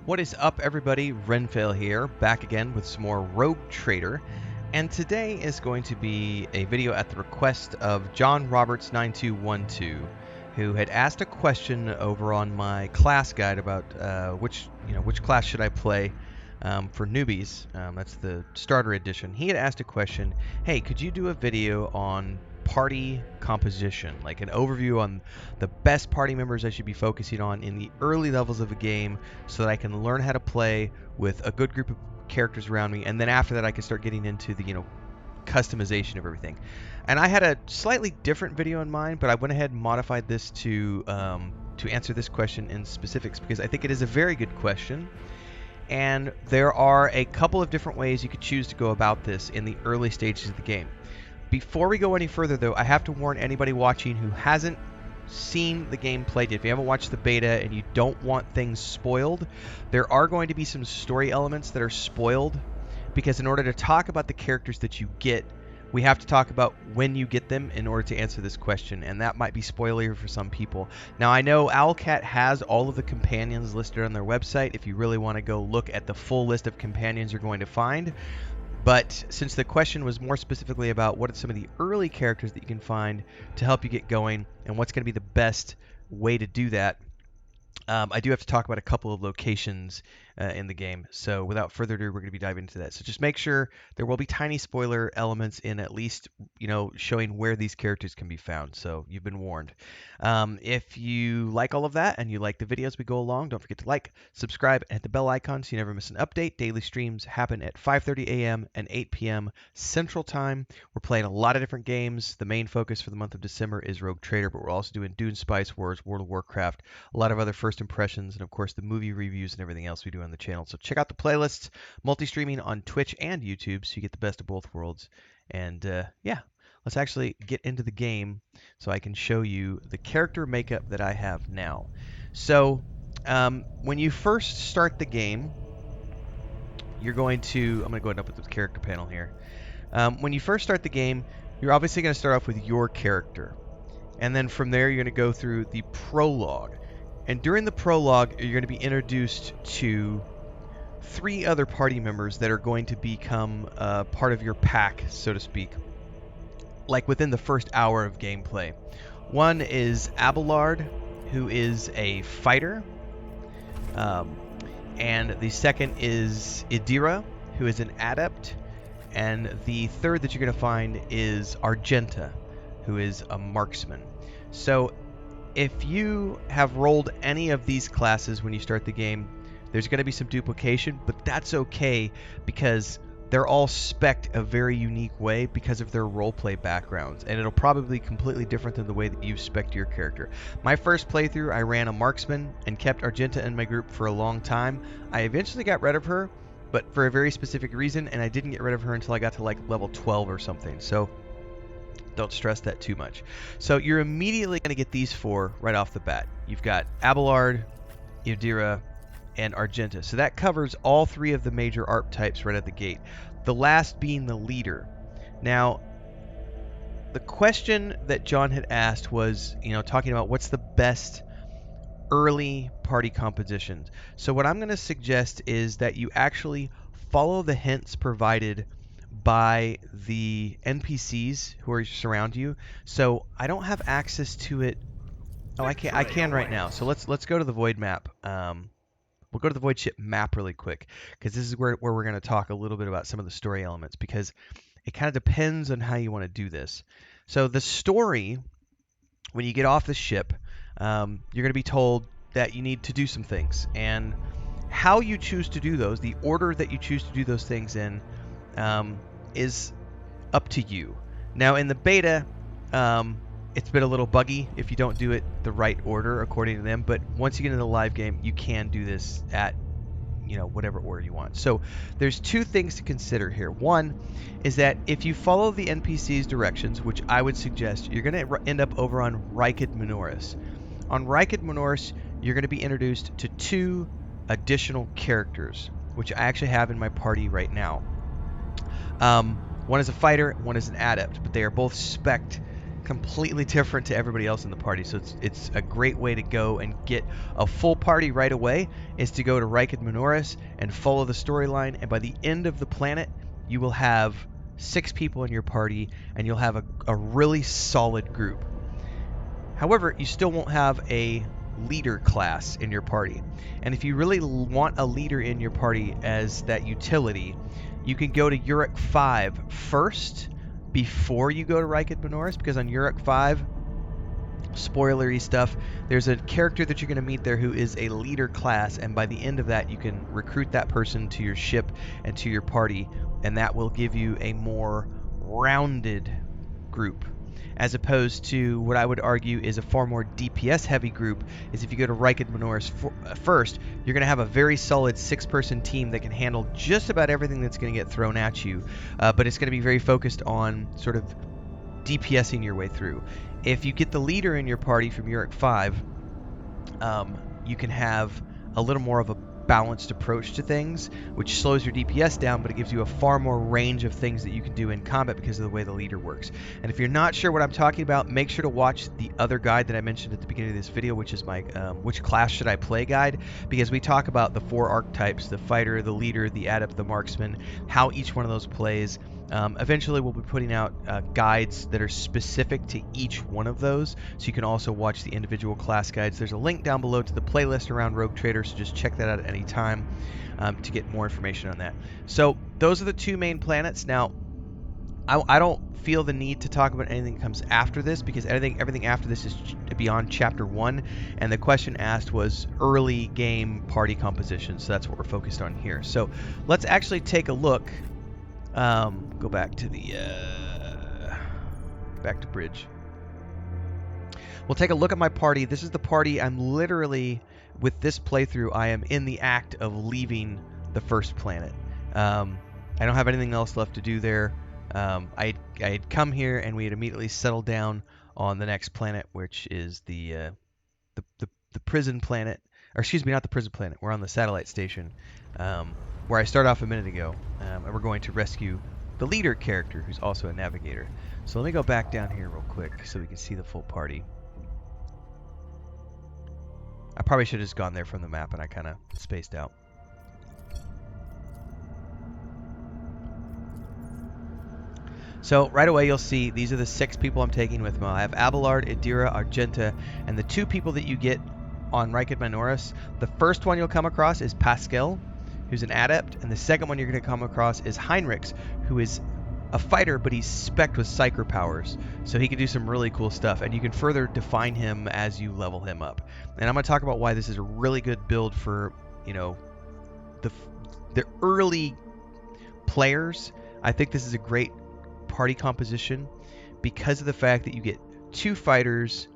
What is up, everybody? Renfail here, back again with some more Rogue Trader, and today is going to be a video at the request of John Roberts 9212, who had asked a question over on my class guide about which class should I play for newbies. That's the starter edition. He had asked a question: hey, could you do a video on party composition, like an overview on the best party members I should be focusing on in the early levels of a game so that I can learn how to play with a good group of characters around me, and then after that I can start getting into the customization of everything. And I had a slightly different video in mind, but I went ahead and modified this to answer this question in specifics because I think it is a very good question, and there are a couple of different ways you could choose to go about this in the early stages of the game. Before we go any further, though, I have to warn anybody watching who hasn't seen the game played yet. If you haven't watched the beta and you don't want things spoiled, there are going to be some story elements that are spoiled, because in order to talk about the characters that you get, we have to talk about when you get them in order to answer this question, and that might be spoiler for some people. Now, I know Owlcat has all of the companions listed on their website if you really want to go look at the full list of companions you're going to find. But since the question was more specifically about what are some of the early characters that you can find to help you get going and what's going to be the best way to do that, I do have to talk about a couple of locations in the game. So without further ado, we're going to be diving into that. So just make sure there will be tiny spoiler elements in at least, showing where these characters can be found. So you've been warned. If you like all of that and you like the videos we go along, don't forget to like, subscribe, and hit the bell icon so you never miss an update. Daily streams happen at 5:30 a.m. and 8 p.m. Central Time. We're playing a lot of different games. The main focus for the month of December is Rogue Trader, but we're also doing Dune, Spice Wars, World of Warcraft, a lot of other first impressions, and of course the movie reviews and everything else we do on the channel. So check out the playlists, multi-streaming on Twitch and YouTube, so you get the best of both worlds. And yeah, let's actually get into the game so I can show you the character makeup that I have now. So when you first start the game, you're going to, I'm going to go ahead and open the character panel here. When you first start the game, you're obviously going to start off with your character. And then from there, you're going to go through the prologue. And during the prologue, you're going to be introduced to 3 other party members that are going to become part of your pack, so to speak, like within the first hour of gameplay. One is Abelard, who is a fighter, and the second is Idira, who is an adept, and the third that you're going to find is Argenta, who is a marksman. So if you have rolled any of these classes when you start the game, there's going to be some duplication, but that's okay because they're all spec'd a very unique way because of their roleplay backgrounds, and it'll probably be completely different than the way that you've spec'd your character. My first playthrough, I ran a marksman and kept Argenta in my group for a long time. I eventually got rid of her, but for a very specific reason, and I didn't get rid of her until I got to like level 12 or something. So don't stress that too much. So you're immediately going to get these 4 right off the bat. You've got Abelard, Idira, and Argenta. So that covers all 3 of the major archetypes right at the gate. The last being the leader. Now, the question that John had asked was, talking about what's the best early party compositions. So what I'm going to suggest is that you actually follow the hints provided by the NPCs who are surround you. So I don't have access to it. Oh, I can right now. So let's go to the void map. We'll go to the void ship map really quick, because this is where we're going to talk a little bit about some of the story elements, because it kind of depends on how you want to do this. So the story, when you get off the ship, you're going to be told that you need to do some things, and how you choose to do those, the order that you choose to do those things in, is up to you. Now in the beta, it's been a little buggy if you don't do it the right order according to them, but once you get into the live game, you can do this at whatever order you want. So there's 2 things to consider here. One is that if you follow the NPC's directions, which I would suggest, you're going to end up over on Rykid Minoris. On Rykid Minoris, you're going to be introduced to 2 additional characters, which I actually have in my party right now. One is a fighter, one is an adept, but they are both spec'd completely different to everybody else in the party. So it's a great way to go and get a full party right away, is to go to Riked Minoris and follow the storyline, and by the end of the planet, you will have 6 people in your party, and you'll have a really solid group. However, you still won't have a leader class in your party. And if you really want a leader in your party as that utility, you can go to Uric 5 first before you go to Riked Minoris, because on Uric 5, spoilery stuff, there's a character that you're going to meet there who is a leader class, and by the end of that, you can recruit that person to your ship and to your party, and that will give you a more rounded group, as opposed to what I would argue is a far more DPS heavy group. Is if you go to Riked Minoris first, you're going to have a very solid 6-person team that can handle just about everything that's going to get thrown at you, but it's going to be very focused on sort of DPSing your way through. If you get the leader in your party from Uric 5, you can have a little more of a balanced approach to things, which slows your DPS down, but it gives you a far more range of things that you can do in combat because of the way the leader works. And if you're not sure what I'm talking about, make sure to watch the other guide that I mentioned at the beginning of this video, which is my which class should I play guide, because we talk about the 4 archetypes: the fighter, the leader, the adept, the marksman, how each one of those plays. Eventually we'll be putting out guides that are specific to each one of those, so you can also watch the individual class guides. There's a link down below to the playlist around Rogue Trader, so just check that out at any time to get more information on that. So those are the 2 main planets. Now, I don't feel the need to talk about anything that comes after this, because everything after this is beyond Chapter 1, and the question asked was early game party composition, so that's what we're focused on here. So let's actually take a look. Go back to the back to bridge. We'll take a look at my party. This is the party I'm literally, with this playthrough, I am in the act of leaving the first planet. I don't have anything else left to do there. I had come here and we had immediately settled down on the next planet, which is the prison planet. Or excuse me, not the prison planet. We're on the satellite station, where I started off a minute ago, and we're going to rescue the leader character, who's also a navigator. So let me go back down here real quick so we can see the full party. I probably should have just gone there from the map, and I kind of spaced out. So right away you'll see these are the 6 people I'm taking with me. I have Abelard, Idira, Argenta, and the 2 people that you get on Riked Minoris. The first one you'll come across is Pascal, who's an adept, and the second one you're going to come across is Heinrichs, who is a fighter, but he's spec'd with psyker powers, so he can do some really cool stuff, and you can further define him as you level him up. And I'm going to talk about why this is a really good build for, you know, the early players. I think this is a great party composition because of the fact that you get 2 fighters,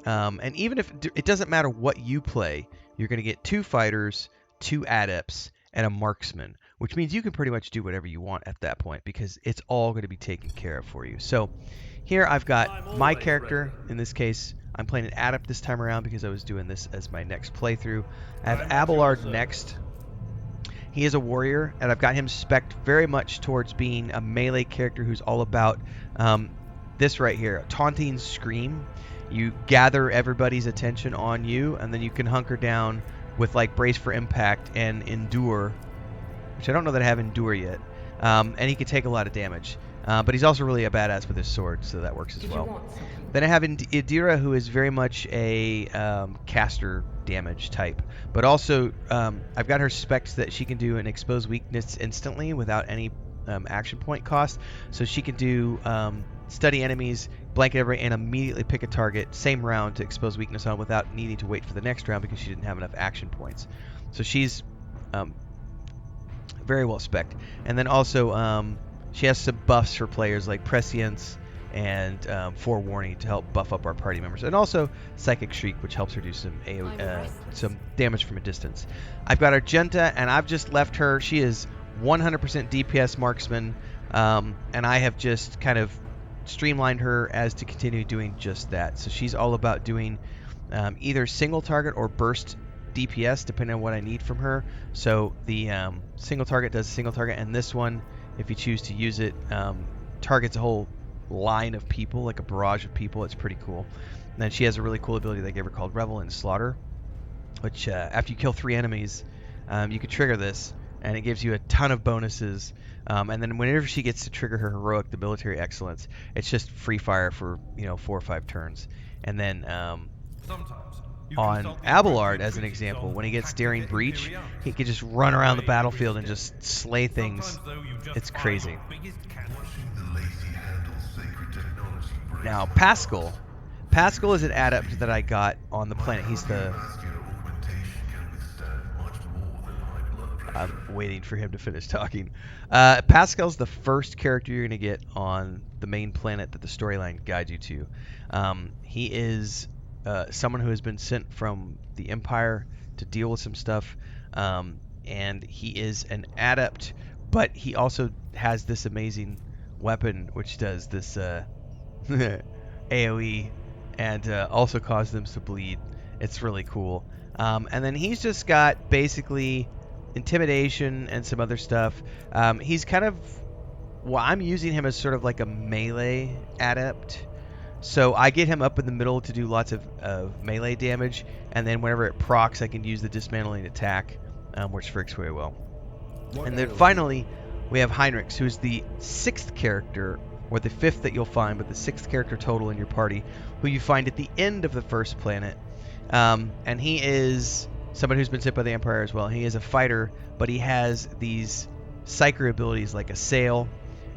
and even if it doesn't matter what you play, you're going to get 2 fighters, 2 adepts, and a marksman, which means you can pretty much do whatever you want at that point because it's all going to be taken care of for you. So here I've got my character. In this case, I'm playing an adept this time around because I was doing this as my next playthrough. I have Abelard next. He is a warrior, and I've got him spec'd very much towards being a melee character who's all about this right here, taunting scream. You gather everybody's attention on you, and then you can hunker down with like brace for impact and endure, which I don't know that I have endure yet. And he can take a lot of damage. But he's also really a badass with his sword, so that works as well. Then I have Idira, who is very much a caster damage type. But also, I've got her specs that she can do an expose weakness instantly without any action point cost. So she can do study enemies, blanket everybody, and immediately pick a target, same round, to expose weakness on without needing to wait for the next round because she didn't have enough action points. So she's very well spec'd. And then also, she has some buffs for players like Prescience and Forewarning to help buff up our party members. And also Psychic Shriek, which helps her do some damage from a distance. I've got Argenta, and I've just left her. She is 100% DPS marksman, and I have just kind of streamlined her as to continue doing just that. So she's all about doing either single target or burst DPS, depending on what I need from her. So the single target does a single target, and this one, if you choose to use it, targets a whole line of people, like a barrage of people. It's pretty cool. And then she has a really cool ability they gave her called Revel and Slaughter, which after you kill 3 enemies, you can trigger this, and it gives you a ton of bonuses. And then whenever she gets to trigger her heroic, the military excellence, it's just free fire for 4 or 5 turns. And then on Abelard, as an example, when he gets Daring Breach, he can just run around the battlefield and just slay things. It's crazy. Now, Pascal is an adept that I got on the planet. He's the... I'm waiting for him to finish talking. Pascal's the first character you're going to get on the main planet that the storyline guides you to. He is someone who has been sent from the Empire to deal with some stuff, and he is an adept, but he also has this amazing weapon which does this AoE and also causes them to bleed. It's really cool. And then he's just got basically intimidation and some other stuff. He's kind of, well, I'm using him as sort of like a melee adept. So I get him up in the middle to do lots of melee damage, and then whenever it procs, I can use the dismantling attack, which works very well. And then finally, we have Heinrichs, who is the 6th character, or the 5th that you'll find, but the 6th character total in your party, who you find at the end of the first planet. And he is someone who's been sent by the Empire as well. He is a fighter, but he has these psyker abilities like Assail,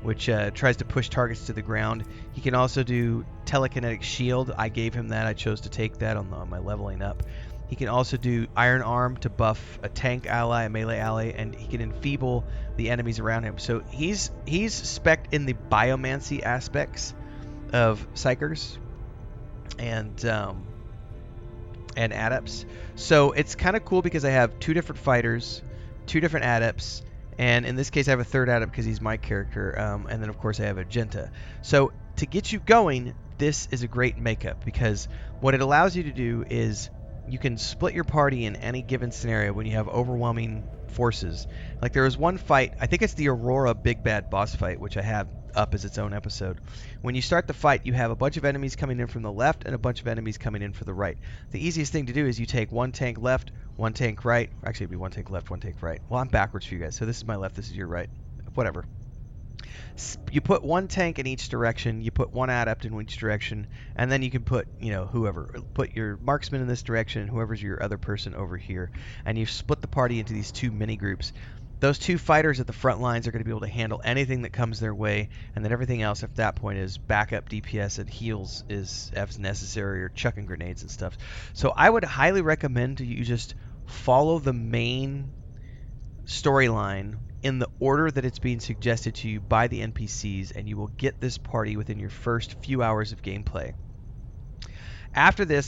which tries to push targets to the ground. He can also do Telekinetic Shield. I gave him that. I chose to take that on my leveling up. He can also do Iron Arm to buff a tank ally, a melee ally, and he can enfeeble the enemies around him. So he's spec'd in the biomancy aspects of psychers and adepts. So it's kind of cool because I have 2 different fighters, 2 different adepts, and in this case I have a 3rd adept because he's my character, and then of course I have a Genta. So to get you going, this is a great makeup, because what it allows you to do is you can split your party in any given scenario when you have overwhelming forces. Like there was one fight, I think it's the Aurora Big Bad boss fight, which I have up as its own episode. When you start the fight, you have a bunch of enemies coming in from the left and a bunch of enemies coming in from the right. The easiest thing to do is you take 1 tank left, 1 tank right. Actually, it'd be 1 tank left, 1 tank right. Well, I'm backwards for you guys, so this is my left, this is your right. Whatever. You put 1 tank in each direction, you put 1 adept in each direction, and then you can put, whoever. Put your marksman in this direction, and whoever's your other person over here. And you split the party into these 2 mini groups. Those 2 fighters at the front lines are going to be able to handle anything that comes their way, and then everything else at that point is backup DPS and heals is as necessary, or chucking grenades and stuff. So I would highly recommend you just follow the main storyline in the order that it's being suggested to you by the NPCs, and you will get this party within your first few hours of gameplay. After this,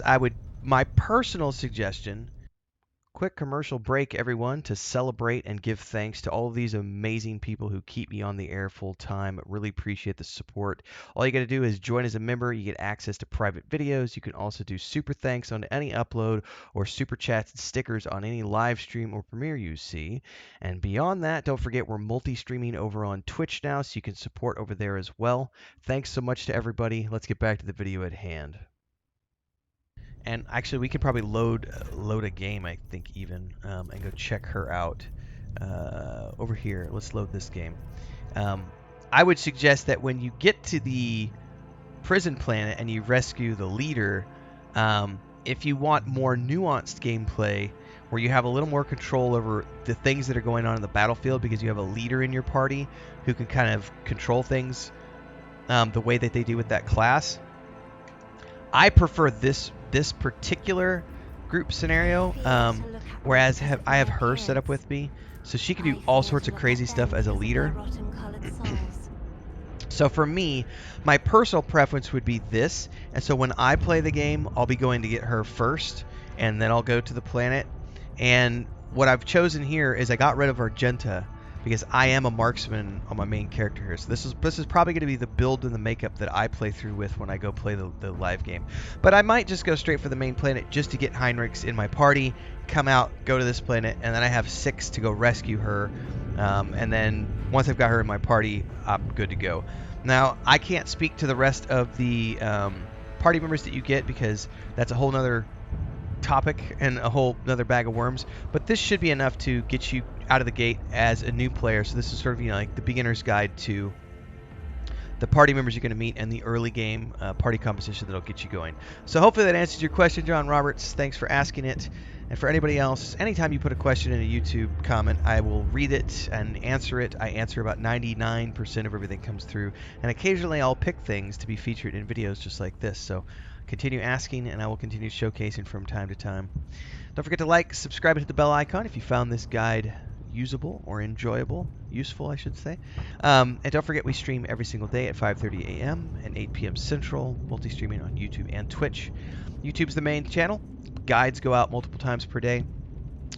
my personal suggestion, quick commercial break, everyone, to celebrate and give thanks to all of these amazing people who keep me on the air full time. Really appreciate the support. All you got to do is join as a member. You get access to private videos. You can also do super thanks on any upload, or super chats and stickers on any live stream or premiere you see. And beyond that, don't forget we're multi-streaming over on Twitch now, so you can support over there as well. Thanks so much to everybody. Let's get back to the video at hand. And actually, we could probably load a game, I think, even, and go check her out. Over here, let's load this game. I would suggest that when you get to the prison planet and you rescue the leader, if you want more nuanced gameplay, where you have a little more control over the things that are going on in the battlefield, because you have a leader in your party who can kind of control things the way that they do with that class, I prefer this particular group scenario, whereas I have her set up with me, so she can do all sorts of crazy stuff as a leader. So for me, my personal preference would be this, and so when I play the game, I'll be going to get her first, and then I'll go to the planet. And what I've chosen here is I got rid of Argenta, because I am a marksman on my main character here. So this is probably going to be the build and the makeup that I play through with when I go play the live game. But I might just go straight for the main planet just to get Heinrichs in my party, come out, go to this planet, and then I have 6 to go rescue her And then once I've got her in my party, I'm good to go. Now, I can't speak to the rest of the party members that you get because that's a whole nother topic and a whole another bag of worms, but this should be enough to get you out of the gate as a new player. So this is sort of, like the beginner's guide to the party members you're going to meet and the early game party composition that'll get you going. So hopefully that answers your question, John Roberts. Thanks for asking it. And for anybody else, anytime you put a question in a YouTube comment, I will read it and answer it. I answer about 99% of everything comes through, and occasionally I'll pick things to be featured in videos just like this. So continue asking, and I will continue showcasing from time to time. Don't forget to like, subscribe, and hit the bell icon if you found this guide usable or enjoyable, useful, I should say. And don't forget, we stream every single day at 5:30 a.m. and 8 p.m. Central, multi-streaming on YouTube and Twitch. YouTube's the main channel. Guides go out multiple times per day.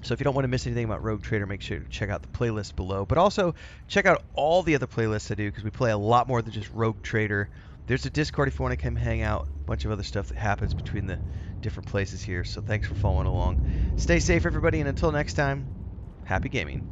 So if you don't want to miss anything about Rogue Trader, make sure to check out the playlist below. But also check out all the other playlists I do, because we play a lot more than just Rogue Trader. There's a Discord if you want to come hang out. A bunch of other stuff that happens between the different places here. So thanks for following along. Stay safe, everybody, and until next time, happy gaming.